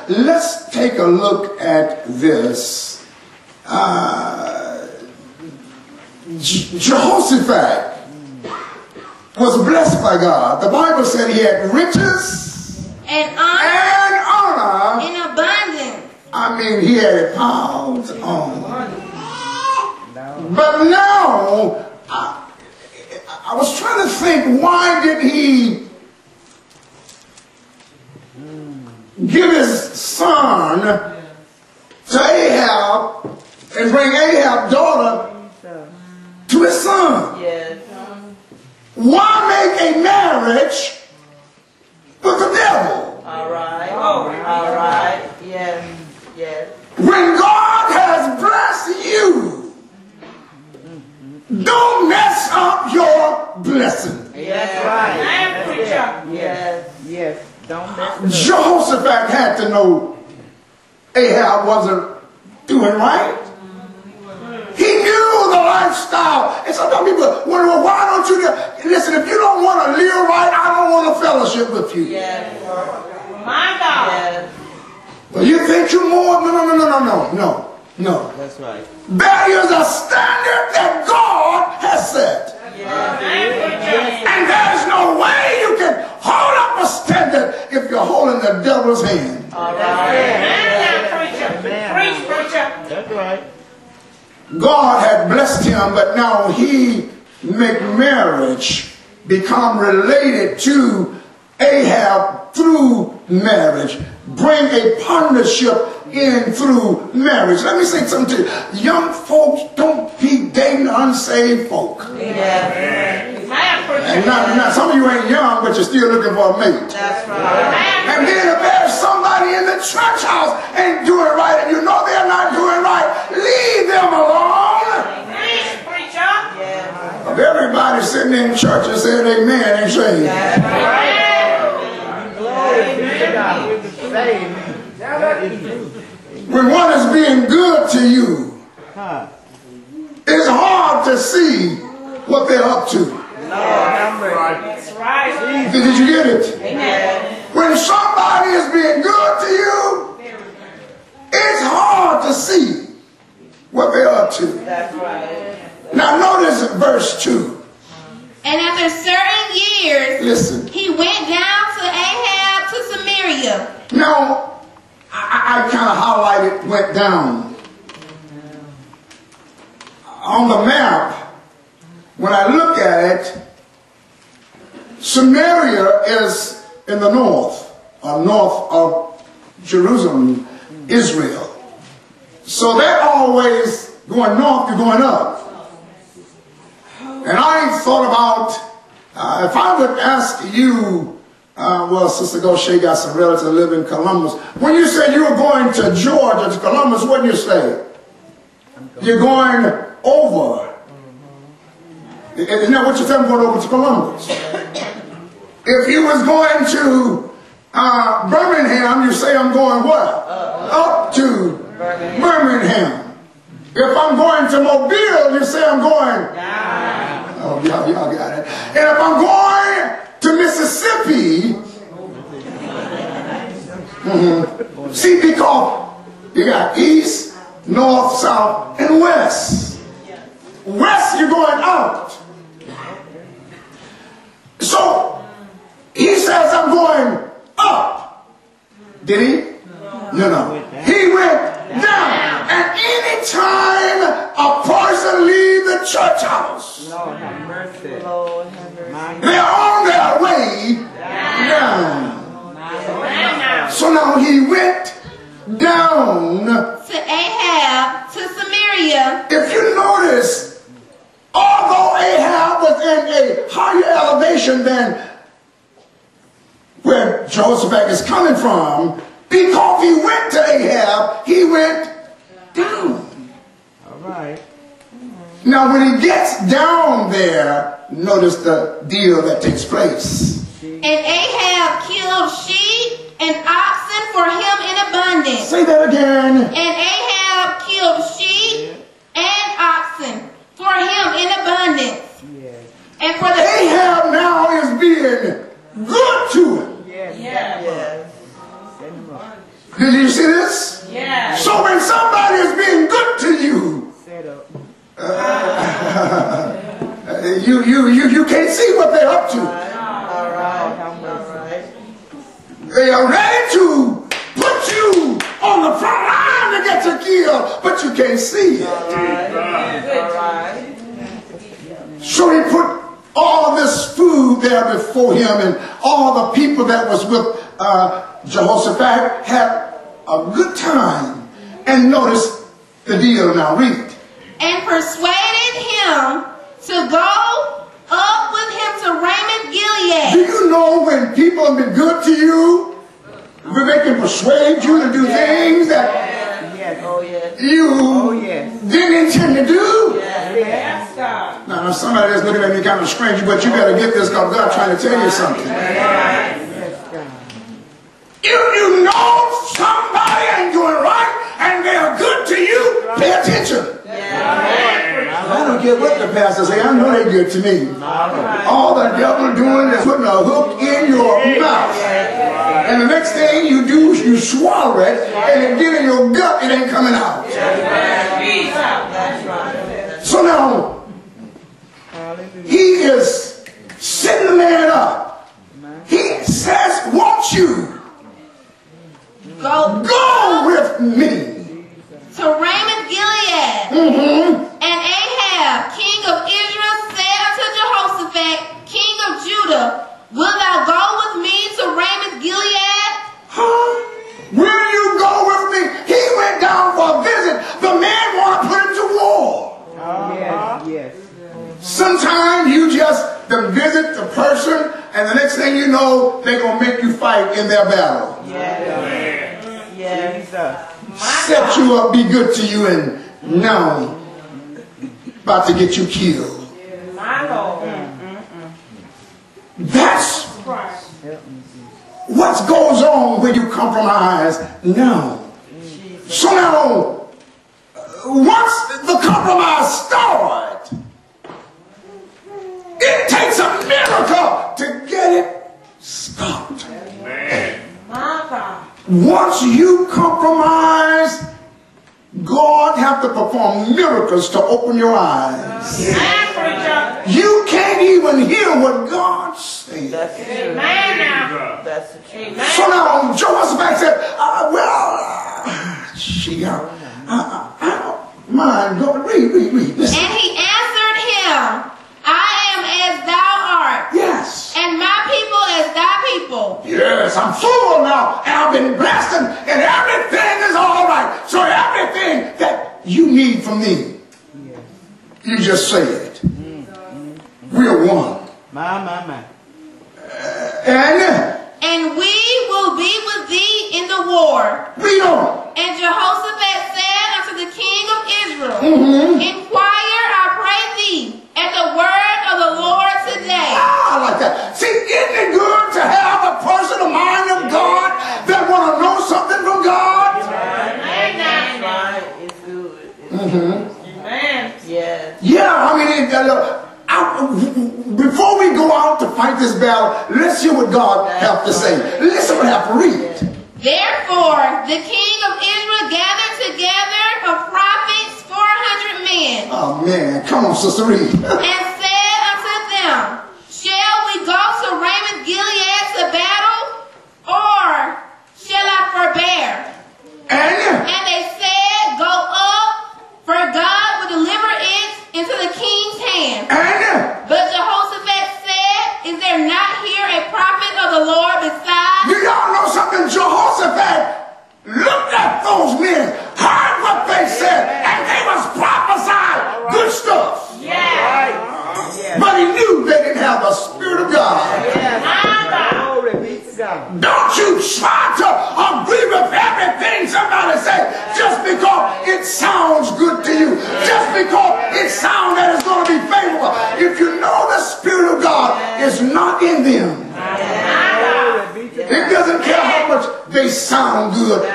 let's take a look at this. Jehoshaphat was blessed by God. The Bible said he had riches and honor in abundance. I mean, he had it piled on. But now, I was trying to think, why did he give his son to Ahab and bring Ahab's daughter to his son? Yes. Why make a marriage with the devil? All right. All right. Yes. Yes. When God has blessed you, don't mess up your blessing. Yes, right. Yes. Yes. Don't mess it up. Jehoshaphat had to know Ahab wasn't doing right. He knew the lifestyle. And sometimes people wonder, well, why don't you listen, if you don't want to live right, I don't want to fellowship with you. Yes. My God. Yes. Well, you think you're more? No. That's right. There is a standard that God has set. Yes. And there's no way you can hold up a standard if you're holding the devil's hand. All right. Preach, preacher. That's right. God had blessed him, but now he make marriage become related to Ahab through marriage. Bring a partnership in through marriage. Let me say something to you. Young folks, don't be dating unsaved folk. Yeah. And not some of you ain't young, but you're still looking for a mate. That's right. And then if there's somebody in the church house ain't doing right, and you know they're not doing right, leave them alone. Yeah. If everybody sitting in church and saying amen, ain't saved. That's right. When one is being good to you, it's hard to see what they're up to. That's right. Did you get it? Amen. When somebody is being good to you, it's hard to see what they're up to. That's right. Now notice verse 2. And after certain years, Listen. he went down to Ahab to Samaria. Now, I kind of highlighted went down. On the map, when I look at it, Samaria is in the north of Jerusalem, Israel. So they're always going north, you're going up. And I thought about, if I would ask you, well, Sister Goshe got some relatives that live in Columbus. When you said you were going to Georgia, to Columbus, what did you say? You're going over. Isn't that what you said, I'm going over to Columbus? If you was going to Birmingham, you say I'm going what? Up to Birmingham. If I'm going to Mobile, you say I'm going down. Oh, y'all got it. And if I'm going to Mississippi, see, because you got east, north, south, and west. West, you're going out. So, he says, I'm going up. Did he? No. He went down. And any time a person leaves the church house, they're on their way down. So now he went down To Ahab to Samaria. If you notice, although Ahab was in a higher elevation than where Jehoshaphat is coming from, because he went to Ahab, he went down. All right. Now when he gets down there, notice the deal that takes place. And Ahab killed sheep and oxen for him in abundance. Say that again. And Ahab killed sheep and oxen for him in abundance. Yes. And for the Ahab now is being good to him. Yes. Yes. Did you You can't see what they're up to. All right. They are ready to put you on the front line to get you killed, but you can't see it. All right. So he put all this food there before him, and all the people that was with Jehoshaphat had a good time. And notice the deal now, read. And persuaded him to go up with him to Ramoth Gilead. Do you know when people have been good to you, when they can persuade you to do things that you didn't intend to do? Yes, God. Now, somebody that's looking at me kind of strange, but you better get this because God's trying to tell you something. If you know somebody ain't doing right and they're good to you, pay attention. I don't care what the pastor say, I know they're good to me. All the devil doing is putting a hook in your mouth. And the next thing you do is you swallow it, and it get in your gut, it ain't coming out. So now, he is setting the man up. He says, won't you go with me to Ramoth Gilead. And Ahab, king of Israel, said unto Jehoshaphat, king of Judah, wilt thou go with me to Ramoth Gilead? Will you go with me? He went down for a visit. The man wanted to put him to war. Yes. Sometimes you just visit the person, and the next thing you know, they're going to make you fight in their battle. Set you up, be good to you, and now about to get you killed. That's what goes on when you compromise now. So now, once the compromise starts, it takes a miracle to get it stopped. Once you compromise, God have to perform miracles to open your eyes. You can't even hear what God says. So now Jehoshaphat said, I don't mind. Go read. Listen. And he answered him, I am as thou art. Yes. And my people as thy people. Yes, I'm full now, and I've been blessed, and everything is all right. So everything that you need from me, you just say it. We're one. And we will be with thee in the war. Read on. And Jehoshaphat said unto the king of Israel, Inquire, I pray thee, at the word of the Lord today. I like that. See, isn't it good to have a person, a mind of God, that want to know something from God? It's good. Yeah, I mean, before we go out to fight this battle, let's hear what God has to say. Listen what I have to read. Therefore, the king of Israel gathered together of prophets 400 men. Oh, man. Come on, Sister Reed. And said unto them, Shall we go to Ramoth Gilead to battle, or shall I forbear? And they said, Go up, for God will deliver it into the king's hand. But Jehoshaphat said, Is there not here a prophet of the Lord besides? Do y'all know something? Jehoshaphat looked at those men, heard what they said, and they was prophesying good stuff. But he knew they didn't have the Spirit of God. Don't you try to agree with everything somebody says just because it sounds good to you, just because it sounds that it's going to be favorable. If you know the Spirit of God is not in them, it doesn't care how much they sound good